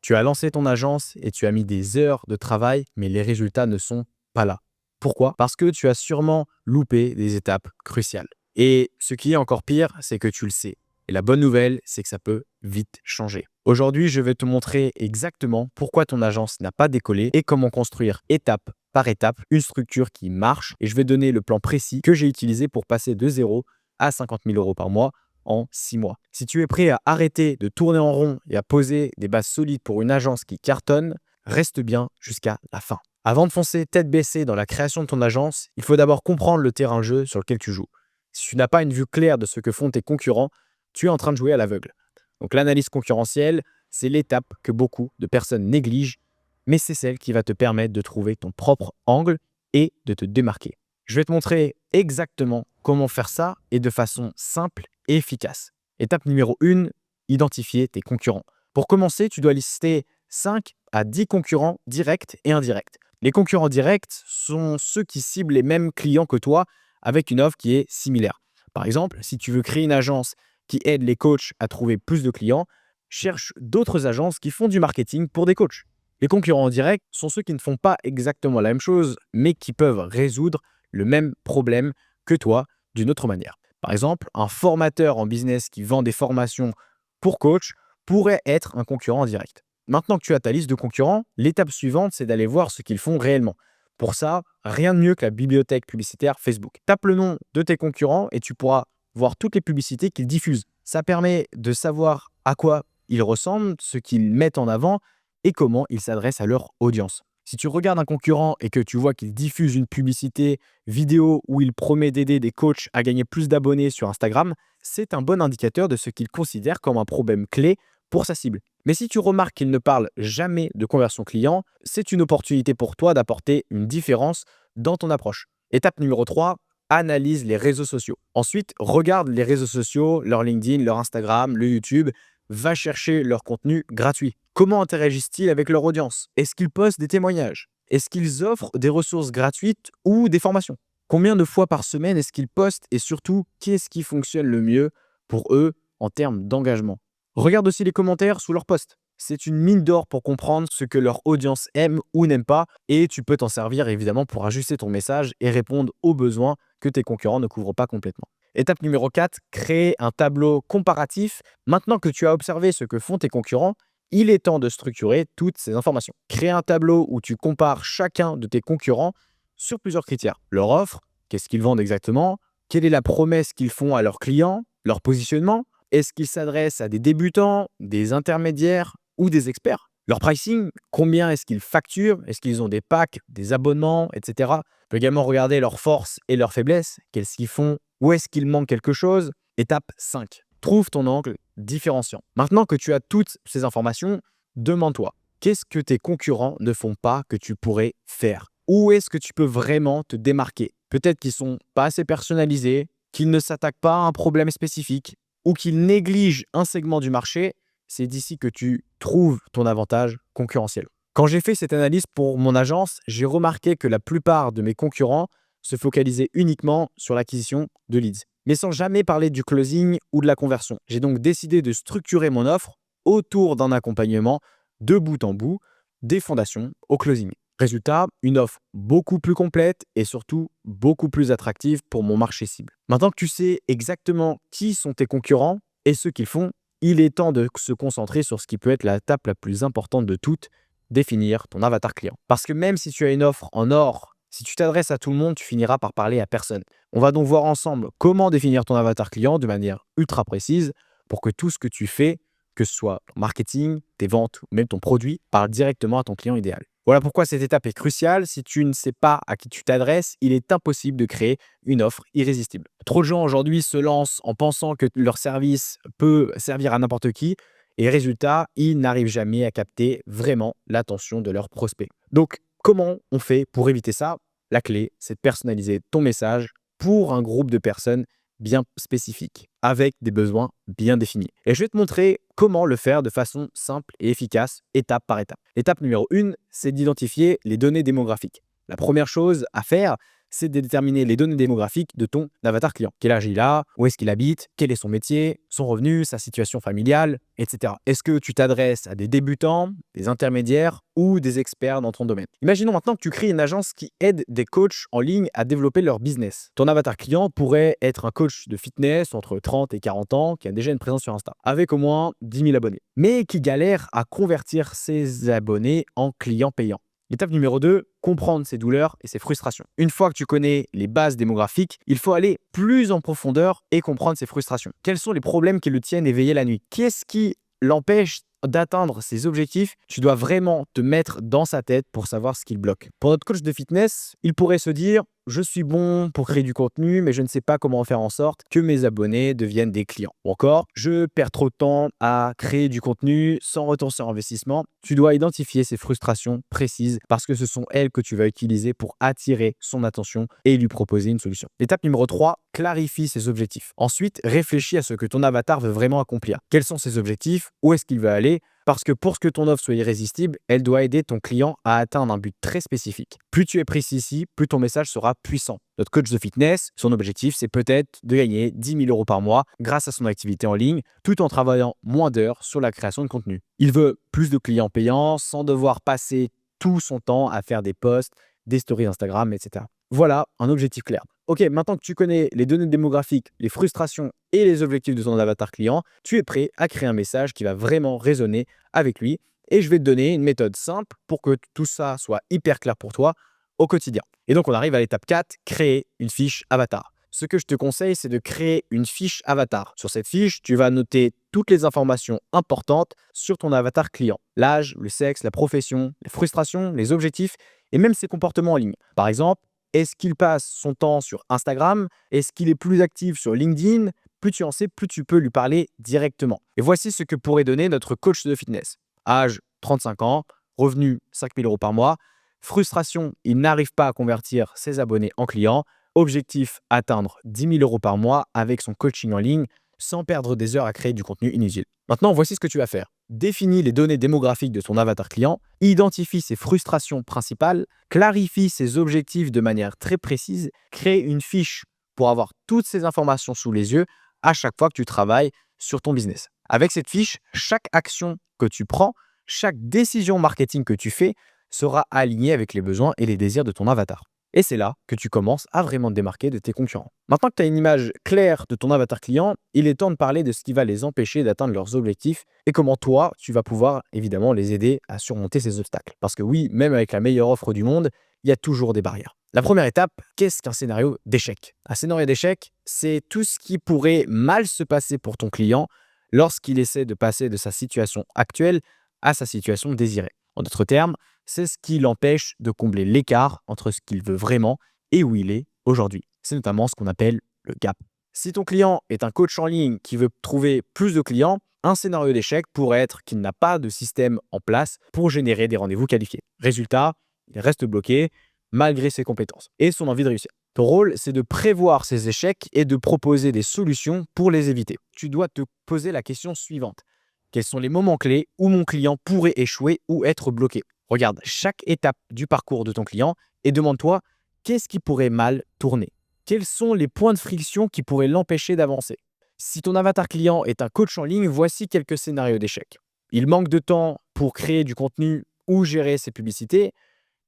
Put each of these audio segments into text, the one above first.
Tu as lancé ton agence et tu as mis des heures de travail, mais les résultats ne sont pas là. Pourquoi? Parce que tu as sûrement loupé des étapes cruciales. Et ce qui est encore pire, c'est que tu le sais. Et la bonne nouvelle, c'est que ça peut vite changer. Aujourd'hui, je vais te montrer exactement pourquoi ton agence n'a pas décollé et comment construire étape par étape une structure qui marche. Et je vais donner le plan précis que j'ai utilisé pour passer de 0 à 50 000 euros par mois en 6 mois. Si tu es prêt à arrêter de tourner en rond et à poser des bases solides pour une agence qui cartonne, reste bien jusqu'à la fin. Avant de foncer tête baissée dans la création de ton agence, il faut d'abord comprendre le terrain de jeu sur lequel tu joues. Si tu n'as pas une vue claire de ce que font tes concurrents, tu es en train de jouer à l'aveugle. Donc l'analyse concurrentielle, c'est l'étape que beaucoup de personnes négligent, mais c'est celle qui va te permettre de trouver ton propre angle et de te démarquer. Je vais te montrer exactement comment faire ça et de façon simple et efficace. Étape numéro 1, identifier tes concurrents. Pour commencer, tu dois lister 5 à 10 concurrents directs et indirects. Les concurrents directs sont ceux qui ciblent les mêmes clients que toi avec une offre qui est similaire. Par exemple, si tu veux créer une agence qui aide les coachs à trouver plus de clients, cherche d'autres agences qui font du marketing pour des coachs. Les concurrents indirects sont ceux qui ne font pas exactement la même chose, mais qui peuvent résoudre le même problème que toi d'une autre manière. Par exemple, un formateur en business qui vend des formations pour coach pourrait être un concurrent direct. Maintenant que tu as ta liste de concurrents, l'étape suivante, c'est d'aller voir ce qu'ils font réellement. Pour ça, rien de mieux que la bibliothèque publicitaire Facebook. Tape le nom de tes concurrents et tu pourras voir toutes les publicités qu'ils diffusent. Ça permet de savoir à quoi ils ressemblent, ce qu'ils mettent en avant et comment ils s'adressent à leur audience. Si tu regardes un concurrent et que tu vois qu'il diffuse une publicité vidéo où il promet d'aider des coachs à gagner plus d'abonnés sur Instagram, c'est un bon indicateur de ce qu'il considère comme un problème clé pour sa cible. Mais si tu remarques qu'il ne parle jamais de conversion client, c'est une opportunité pour toi d'apporter une différence dans ton approche. Étape numéro 3, analyse les réseaux sociaux. Ensuite, regarde les réseaux sociaux, leur LinkedIn, leur Instagram, le YouTube. Va chercher leur contenu gratuit. Comment interagissent-ils avec leur audience? Est-ce qu'ils postent des témoignages? Est-ce qu'ils offrent des ressources gratuites ou des formations? Combien de fois par semaine est-ce qu'ils postent et surtout, qu'est-ce qui fonctionne le mieux pour eux en termes d'engagement? Regarde aussi les commentaires sous leurs posts. C'est une mine d'or pour comprendre ce que leur audience aime ou n'aime pas et tu peux t'en servir évidemment pour ajuster ton message et répondre aux besoins que tes concurrents ne couvrent pas complètement. Étape numéro 4, créer un tableau comparatif. Maintenant que tu as observé ce que font tes concurrents, il est temps de structurer toutes ces informations. Crée un tableau où tu compares chacun de tes concurrents sur plusieurs critères. Leur offre, qu'est-ce qu'ils vendent exactement, quelle est la promesse qu'ils font à leurs clients, leur positionnement, est-ce qu'ils s'adressent à des débutants, des intermédiaires ou des experts? Leur pricing, combien est-ce qu'ils facturent? Est-ce qu'ils ont des packs, des abonnements, etc. Tu peux également regarder leurs forces et leurs faiblesses. Qu'est-ce qu'ils font? Où est-ce qu'il manque quelque chose? Étape 5. Trouve ton angle différenciant. Maintenant que tu as toutes ces informations, demande-toi, qu'est-ce que tes concurrents ne font pas que tu pourrais faire? Où est-ce que tu peux vraiment te démarquer? Peut-être qu'ils ne sont pas assez personnalisés, qu'ils ne s'attaquent pas à un problème spécifique ou qu'ils négligent un segment du marché. C'est d'ici que tu trouves ton avantage concurrentiel. Quand j'ai fait cette analyse pour mon agence, j'ai remarqué que la plupart de mes concurrents se focalisaient uniquement sur l'acquisition de leads, mais sans jamais parler du closing ou de la conversion. J'ai donc décidé de structurer mon offre autour d'un accompagnement de bout en bout, des fondations au closing. Résultat, une offre beaucoup plus complète et surtout beaucoup plus attractive pour mon marché cible. Maintenant que tu sais exactement qui sont tes concurrents et ce qu'ils font, il est temps de se concentrer sur ce qui peut être l'étape la plus importante de toutes, définir ton avatar client. Parce que même si tu as une offre en or, si tu t'adresses à tout le monde, tu finiras par parler à personne. On va donc voir ensemble comment définir ton avatar client de manière ultra précise pour que tout ce que tu fais, que ce soit ton marketing, tes ventes ou même ton produit, parle directement à ton client idéal. Voilà pourquoi cette étape est cruciale. Si tu ne sais pas à qui tu t'adresses, il est impossible de créer une offre irrésistible. Trop de gens aujourd'hui se lancent en pensant que leur service peut servir à n'importe qui et résultat, ils n'arrivent jamais à capter vraiment l'attention de leurs prospects. Donc, comment on fait pour éviter ça? La clé, c'est de personnaliser ton message pour un groupe de personnes bien spécifiques, avec des besoins bien définis. Et je vais te montrer comment le faire de façon simple et efficace, étape par étape. L'étape numéro 1, c'est d'identifier les données démographiques. La première chose à faire, c'est de déterminer les données démographiques de ton avatar client. Quel âge il a, où est-ce qu'il habite, quel est son métier, son revenu, sa situation familiale, etc. Est-ce que tu t'adresses à des débutants, des intermédiaires ou des experts dans ton domaine? Imaginons maintenant que tu crées une agence qui aide des coachs en ligne à développer leur business. Ton avatar client pourrait être un coach de fitness entre 30 et 40 ans qui a déjà une présence sur Insta, avec au moins 10 000 abonnés, mais qui galère à convertir ses abonnés en clients payants. L'étape numéro 2, comprendre ses douleurs et ses frustrations. Une fois que tu connais les bases démographiques, il faut aller plus en profondeur et comprendre ses frustrations. Quels sont les problèmes qui le tiennent éveillé la nuit? Qu'est-ce qui l'empêche d'atteindre ses objectifs? Tu dois vraiment te mettre dans sa tête pour savoir ce qu'il bloque. Pour notre coach de fitness, il pourrait se dire « Je suis bon pour créer du contenu, mais je ne sais pas comment faire en sorte que mes abonnés deviennent des clients. » Ou encore « Je perds trop de temps à créer du contenu sans retour sur investissement. » Tu dois identifier ces frustrations précises parce que ce sont elles que tu vas utiliser pour attirer son attention et lui proposer une solution. L'étape numéro 3, clarifie ses objectifs. Ensuite, réfléchis à ce que ton avatar veut vraiment accomplir. Quels sont ses objectifs? Où est-ce qu'il veut aller? Parce que pour que ton offre soit irrésistible, elle doit aider ton client à atteindre un but très spécifique. Plus tu es précis ici, plus ton message sera puissant. Notre coach de fitness, son objectif, c'est peut-être de gagner 10 000 euros par mois grâce à son activité en ligne, tout en travaillant moins d'heures sur la création de contenu. Il veut plus de clients payants sans devoir passer tout son temps à faire des posts, des stories Instagram, etc. Voilà un objectif clair. Ok, maintenant que tu connais les données démographiques, les frustrations et les objectifs de ton avatar client, tu es prêt à créer un message qui va vraiment résonner avec lui. Et je vais te donner une méthode simple pour que tout ça soit hyper clair pour toi au quotidien. Et donc, on arrive à l'étape 4, créer une fiche avatar. Ce que je te conseille, c'est de créer une fiche avatar. Sur cette fiche, tu vas noter toutes les informations importantes sur ton avatar client. L'âge, le sexe, la profession, les frustrations, les objectifs et même ses comportements en ligne. Par exemple, est-ce qu'il passe son temps sur Instagram? Est-ce qu'il est plus actif sur LinkedIn? Plus tu en sais, plus tu peux lui parler directement. Et voici ce que pourrait donner notre coach de fitness. Âge, 35 ans, revenu 5 000 euros par mois, frustration, il n'arrive pas à convertir ses abonnés en clients, objectif, atteindre 10 000 euros par mois avec son coaching en ligne sans perdre des heures à créer du contenu inutile. Maintenant, voici ce que tu vas faire. Définis les données démographiques de ton avatar client, identifie ses frustrations principales, clarifie ses objectifs de manière très précise, crée une fiche pour avoir toutes ces informations sous les yeux à chaque fois que tu travailles sur ton business. Avec cette fiche, chaque action que tu prends, chaque décision marketing que tu fais sera alignée avec les besoins et les désirs de ton avatar. Et c'est là que tu commences à vraiment te démarquer de tes concurrents. Maintenant que tu as une image claire de ton avatar client, il est temps de parler de ce qui va les empêcher d'atteindre leurs objectifs et comment toi, tu vas pouvoir évidemment les aider à surmonter ces obstacles. Parce que oui, même avec la meilleure offre du monde, il y a toujours des barrières. La première étape, qu'est-ce qu'un scénario d'échec? Un scénario d'échec, c'est tout ce qui pourrait mal se passer pour ton client lorsqu'il essaie de passer de sa situation actuelle à sa situation désirée. En d'autres termes, c'est ce qui l'empêche de combler l'écart entre ce qu'il veut vraiment et où il est aujourd'hui. C'est notamment ce qu'on appelle le gap. Si ton client est un coach en ligne qui veut trouver plus de clients, un scénario d'échec pourrait être qu'il n'a pas de système en place pour générer des rendez-vous qualifiés. Résultat, il reste bloqué malgré ses compétences et son envie de réussir. Ton rôle, c'est de prévoir ces échecs et de proposer des solutions pour les éviter. Tu dois te poser la question suivante. Quels sont les moments clés où mon client pourrait échouer ou être bloqué? Regarde chaque étape du parcours de ton client et demande-toi qu'est-ce qui pourrait mal tourner? Quels sont les points de friction qui pourraient l'empêcher d'avancer? Si ton avatar client est un coach en ligne, voici quelques scénarios d'échec. Il manque de temps pour créer du contenu ou gérer ses publicités.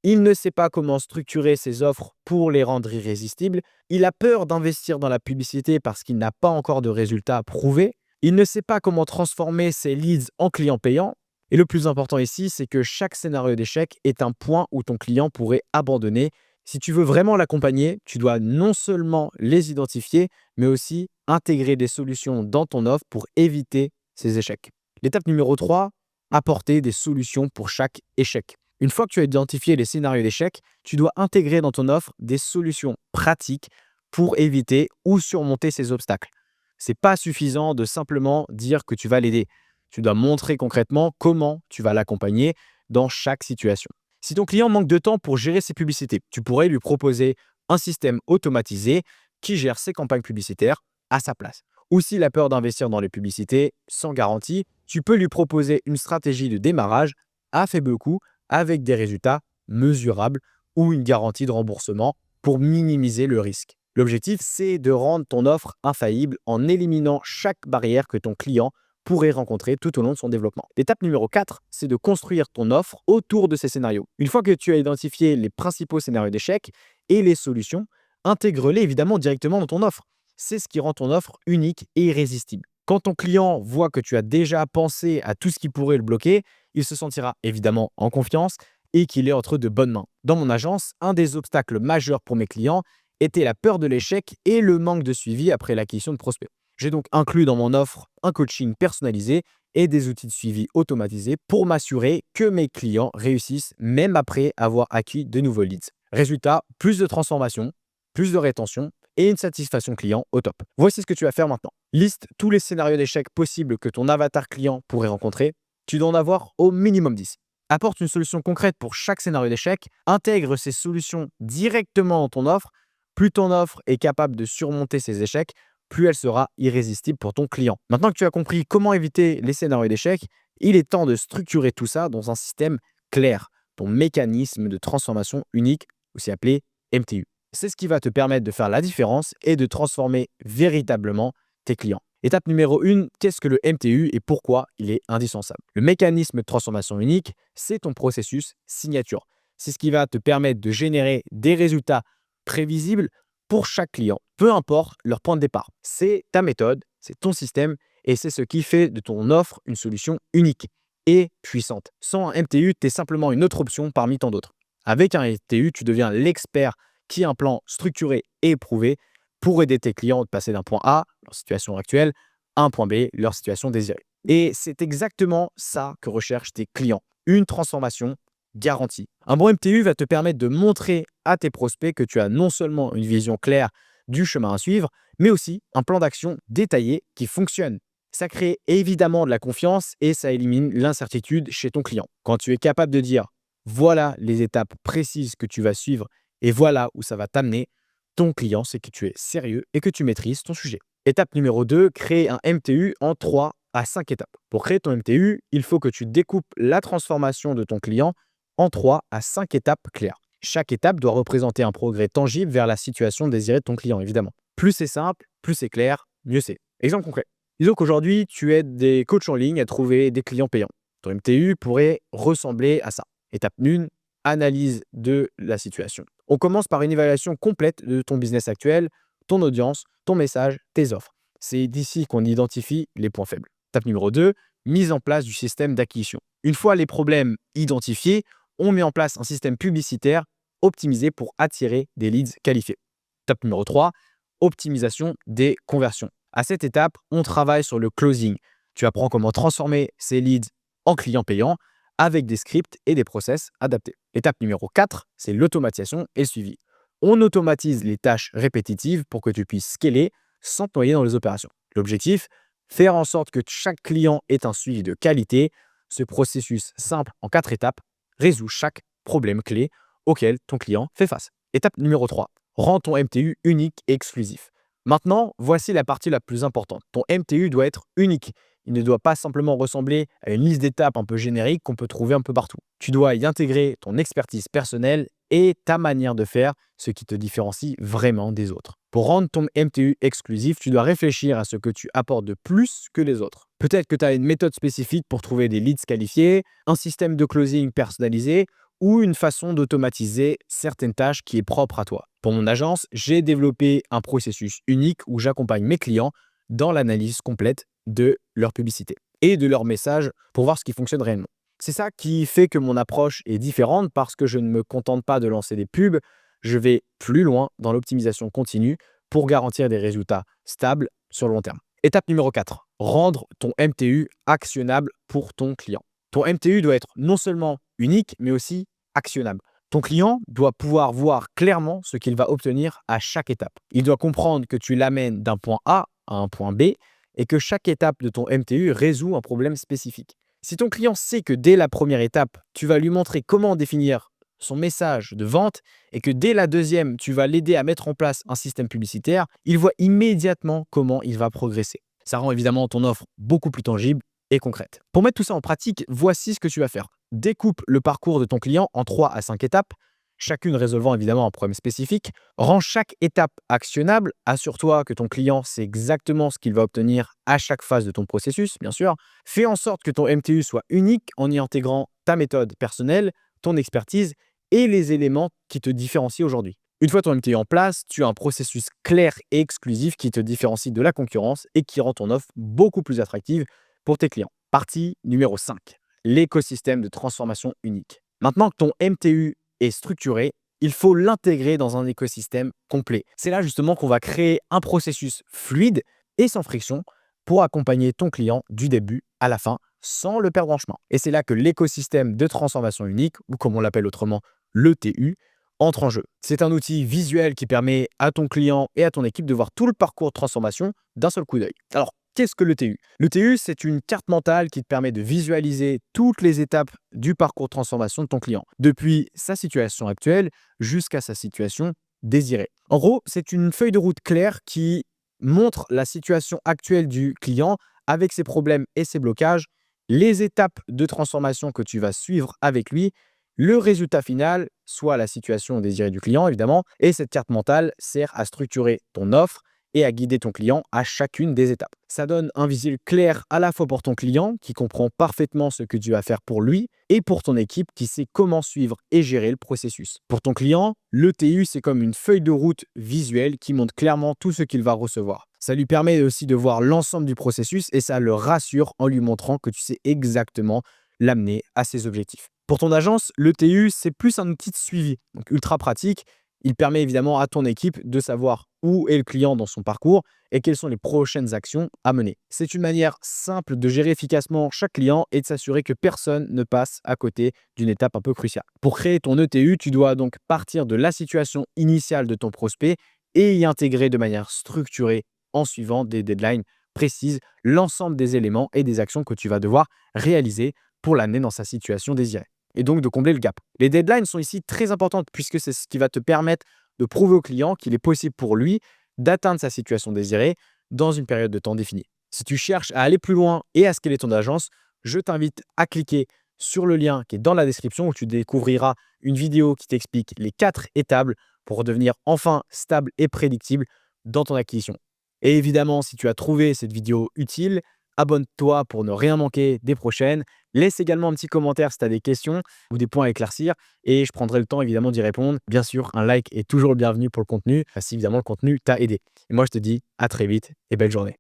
Il ne sait pas comment structurer ses offres pour les rendre irrésistibles. Il a peur d'investir dans la publicité parce qu'il n'a pas encore de résultats prouvés. Il ne sait pas comment transformer ses leads en clients payants. Et le plus important ici, c'est que chaque scénario d'échec est un point où ton client pourrait abandonner. Si tu veux vraiment l'accompagner, tu dois non seulement les identifier, mais aussi intégrer des solutions dans ton offre pour éviter ces échecs. L'étape numéro 3, apporter des solutions pour chaque échec. Une fois que tu as identifié les scénarios d'échec, tu dois intégrer dans ton offre des solutions pratiques pour éviter ou surmonter ces obstacles. Ce n'est pas suffisant de simplement dire que tu vas l'aider. Tu dois montrer concrètement comment tu vas l'accompagner dans chaque situation. Si ton client manque de temps pour gérer ses publicités, tu pourrais lui proposer un système automatisé qui gère ses campagnes publicitaires à sa place. Ou s'il a peur d'investir dans les publicités sans garantie, tu peux lui proposer une stratégie de démarrage à faible coût avec des résultats mesurables ou une garantie de remboursement pour minimiser le risque. L'objectif, c'est de rendre ton offre infaillible en éliminant chaque barrière que ton client pourrait rencontrer tout au long de son développement. L'étape numéro 4, c'est de construire ton offre autour de ces scénarios. Une fois que tu as identifié les principaux scénarios d'échec et les solutions, intègre-les évidemment directement dans ton offre. C'est ce qui rend ton offre unique et irrésistible. Quand ton client voit que tu as déjà pensé à tout ce qui pourrait le bloquer, il se sentira évidemment en confiance et qu'il est entre de bonnes mains. Dans mon agence, un des obstacles majeurs pour mes clients était la peur de l'échec et le manque de suivi après l'acquisition de prospects. J'ai donc inclus dans mon offre un coaching personnalisé et des outils de suivi automatisés pour m'assurer que mes clients réussissent même après avoir acquis de nouveaux leads. Résultat, plus de transformation, plus de rétention et une satisfaction client au top. Voici ce que tu vas faire maintenant. Liste tous les scénarios d'échec possibles que ton avatar client pourrait rencontrer. Tu dois en avoir au minimum 10. Apporte une solution concrète pour chaque scénario d'échec. Intègre ces solutions directement dans ton offre. Plus ton offre est capable de surmonter ces échecs, plus elle sera irrésistible pour ton client. Maintenant que tu as compris comment éviter les scénarios d'échec, il est temps de structurer tout ça dans un système clair, ton mécanisme de transformation unique, aussi appelé MTU. C'est ce qui va te permettre de faire la différence et de transformer véritablement tes clients. Étape numéro 1, qu'est-ce que le MTU et pourquoi il est indispensable? Le mécanisme de transformation unique, c'est ton processus signature. C'est ce qui va te permettre de générer des résultats prévisibles pour chaque client, peu importe leur point de départ. C'est ta méthode, c'est ton système et c'est ce qui fait de ton offre une solution unique et puissante. Sans un MTU, tu es simplement une autre option parmi tant d'autres. Avec un MTU, tu deviens l'expert qui a un plan structuré et éprouvé pour aider tes clients de passer d'un point A, leur situation actuelle, à un point B, leur situation désirée. Et c'est exactement ça que recherchent tes clients, une transformation garantie. Un bon MTU va te permettre de montrer à tes prospects que tu as non seulement une vision claire du chemin à suivre, mais aussi un plan d'action détaillé qui fonctionne. Ça crée évidemment de la confiance et ça élimine l'incertitude chez ton client. Quand tu es capable de dire « voilà les étapes précises que tu vas suivre et voilà où ça va t'amener », ton client sait que tu es sérieux et que tu maîtrises ton sujet. Étape numéro 2, créer un MTU en 3 à 5 étapes. Pour créer ton MTU, il faut que tu découpes la transformation de ton client en 3 à 5 étapes claires. Chaque étape doit représenter un progrès tangible vers la situation désirée de ton client, évidemment. Plus c'est simple, plus c'est clair, mieux c'est. Exemple concret. Disons qu'aujourd'hui, tu aides des coachs en ligne à trouver des clients payants. Ton MTU pourrait ressembler à ça. Étape 1, analyse de la situation. On commence par une évaluation complète de ton business actuel, ton audience, ton message, tes offres. C'est d'ici qu'on identifie les points faibles. Étape numéro 2, mise en place du système d'acquisition. Une fois les problèmes identifiés, on met en place un système publicitaire optimisé pour attirer des leads qualifiés. Étape numéro 3, optimisation des conversions. À cette étape, on travaille sur le closing. Tu apprends comment transformer ces leads en clients payants avec des scripts et des process adaptés. Étape numéro 4, c'est l'automatisation et le suivi. On automatise les tâches répétitives pour que tu puisses scaler sans te noyer dans les opérations. L'objectif, faire en sorte que chaque client ait un suivi de qualité. Ce processus simple en 4 étapes résout chaque problème clé auquel ton client fait face. Étape numéro 3, rends ton MTU unique et exclusif. Maintenant, voici la partie la plus importante. Ton MTU doit être unique. Il ne doit pas simplement ressembler à une liste d'étapes un peu générique qu'on peut trouver un peu partout. Tu dois y intégrer ton expertise personnelle et ta manière de faire, ce qui te différencie vraiment des autres. Pour rendre ton MTU exclusif, tu dois réfléchir à ce que tu apportes de plus que les autres. Peut-être que tu as une méthode spécifique pour trouver des leads qualifiés, un système de closing personnalisé ou une façon d'automatiser certaines tâches qui est propre à toi. Pour mon agence, j'ai développé un processus unique où j'accompagne mes clients dans l'analyse complète de leur publicité et de leur message pour voir ce qui fonctionne réellement. C'est ça qui fait que mon approche est différente parce que je ne me contente pas de lancer des pubs, je vais plus loin dans l'optimisation continue pour garantir des résultats stables sur le long terme. Étape numéro 4, rendre ton MTU actionnable pour ton client. Ton MTU doit être non seulement unique, mais aussi actionnable. Ton client doit pouvoir voir clairement ce qu'il va obtenir à chaque étape. Il doit comprendre que tu l'amènes d'un point A à un point B et que chaque étape de ton MTU résout un problème spécifique. Si ton client sait que dès la première étape, tu vas lui montrer comment définir son message de vente et que dès la deuxième, tu vas l'aider à mettre en place un système publicitaire, il voit immédiatement comment il va progresser. Ça rend évidemment ton offre beaucoup plus tangible et concrète. Pour mettre tout ça en pratique, voici ce que tu vas faire. Découpe le parcours de ton client en 3 à 5 étapes. chacune résolvant évidemment un problème spécifique. Rends chaque étape actionnable. Assure-toi que ton client sait exactement ce qu'il va obtenir à chaque phase de ton processus, bien sûr. Fais en sorte que ton MTU soit unique en y intégrant ta méthode personnelle, ton expertise et les éléments qui te différencient aujourd'hui. Une fois ton MTU en place, tu as un processus clair et exclusif qui te différencie de la concurrence et qui rend ton offre beaucoup plus attractive pour tes clients. Partie numéro 5, l'écosystème de transformation unique. Maintenant que ton MTU est structuré, il faut l'intégrer dans un écosystème complet. C'est là justement qu'on va créer un processus fluide et sans friction pour accompagner ton client du début à la fin sans le perdre en chemin. Et c'est là que l'écosystème de transformation unique, ou comme on l'appelle autrement l'ETU, entre en jeu. C'est un outil visuel qui permet à ton client et à ton équipe de voir tout le parcours de transformation d'un seul coup d'œil. Alors, qu'est-ce que l'ETU? L'ETU, c'est une carte mentale qui te permet de visualiser toutes les étapes du parcours de transformation de ton client, depuis sa situation actuelle jusqu'à sa situation désirée. En gros, c'est une feuille de route claire qui montre la situation actuelle du client avec ses problèmes et ses blocages, les étapes de transformation que tu vas suivre avec lui, le résultat final, soit la situation désirée du client évidemment, et cette carte mentale sert à structurer ton offre et à guider ton client à chacune des étapes. Ça donne un visuel clair à la fois pour ton client qui comprend parfaitement ce que tu vas faire pour lui et pour ton équipe qui sait comment suivre et gérer le processus. Pour ton client, l'ETU, c'est comme une feuille de route visuelle qui montre clairement tout ce qu'il va recevoir. Ça lui permet aussi de voir l'ensemble du processus et ça le rassure en lui montrant que tu sais exactement l'amener à ses objectifs. Pour ton agence, l'ETU, c'est plus un outil de suivi, donc ultra pratique. Il permet évidemment à ton équipe de savoir où est le client dans son parcours et quelles sont les prochaines actions à mener. C'est une manière simple de gérer efficacement chaque client et de s'assurer que personne ne passe à côté d'une étape un peu cruciale. Pour créer ton ETU, tu dois donc partir de la situation initiale de ton prospect et y intégrer de manière structurée en suivant des deadlines précises l'ensemble des éléments et des actions que tu vas devoir réaliser pour l'amener dans sa situation désirée et donc de combler le gap. Les deadlines sont ici très importantes puisque c'est ce qui va te permettre de prouver au client qu'il est possible pour lui d'atteindre sa situation désirée dans une période de temps définie. Si tu cherches à aller plus loin et à scaler ton agence, je t'invite à cliquer sur le lien qui est dans la description où tu découvriras une vidéo qui t'explique les 4 étapes pour devenir enfin stable et prédictible dans ton acquisition. Et évidemment, si tu as trouvé cette vidéo utile, abonne-toi pour ne rien manquer des prochaines. Laisse également un petit commentaire si tu as des questions ou des points à éclaircir et je prendrai le temps évidemment d'y répondre. Bien sûr, un like est toujours le bienvenu pour le contenu, si évidemment le contenu t'a aidé. Et moi, je te dis à très vite et belle journée.